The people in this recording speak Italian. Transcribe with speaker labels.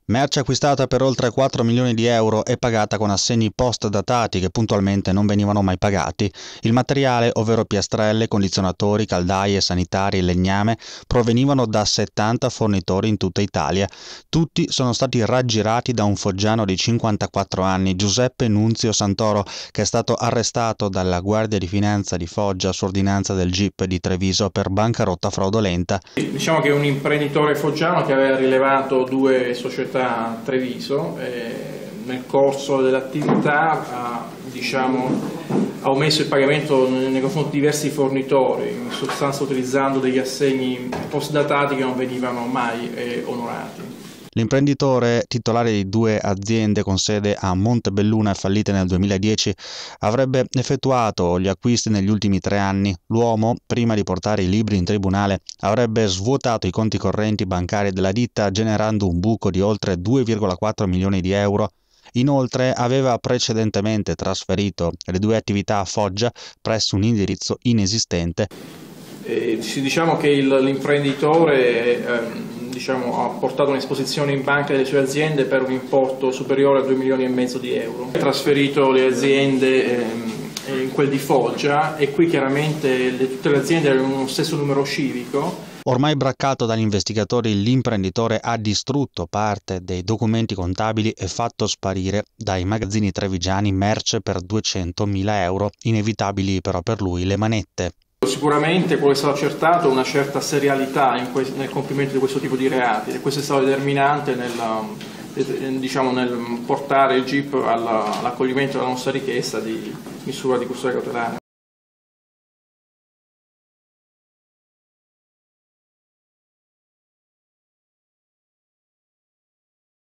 Speaker 1: Merce acquistata per oltre 4 milioni di euro e pagata con assegni post-datati che puntualmente non venivano mai pagati. Il materiale, ovvero piastrelle, condizionatori, caldaie, sanitari e legname, provenivano da 70 fornitori in tutta Italia. Tutti sono stati raggirati da un foggiano di 54 anni, Giuseppe Nunzio Santoro, che è stato arrestato dalla Guardia di Finanza di Foggia su ordinanza del GIP di Treviso per bancarotta fraudolenta.
Speaker 2: Diciamo che è un imprenditore foggiano che aveva rilevato due società a Treviso nel corso dell'attività ha omesso il pagamento nei confronti di diversi fornitori, in sostanza utilizzando degli assegni post-datati che non venivano mai onorati.
Speaker 1: L'imprenditore, titolare di 2 aziende con sede a Montebelluna e fallite nel 2010, avrebbe effettuato gli acquisti negli ultimi 3 anni. L'uomo, prima di portare i libri in tribunale, avrebbe svuotato i conti correnti bancari della ditta generando un buco di oltre 2,4 milioni di euro. Inoltre aveva precedentemente trasferito le 2 attività a Foggia presso un indirizzo inesistente.
Speaker 2: Diciamo che l'imprenditore ha portato un'esposizione in banca delle sue aziende per un importo superiore a 2,5 milioni di euro. Ha trasferito le aziende in quel di Foggia e qui chiaramente tutte le aziende avevano uno stesso numero civico.
Speaker 1: Ormai braccato dagli investigatori, l'imprenditore ha distrutto parte dei documenti contabili e fatto sparire dai magazzini trevigiani merce per 200.000 euro, inevitabili però per lui le manette.
Speaker 2: Sicuramente quello che è stato accertato è una certa serialità nel compimento di questo tipo di reati e questo è stato determinante nel portare il GIP all'accoglimento della nostra richiesta di misura di custodia cautelare.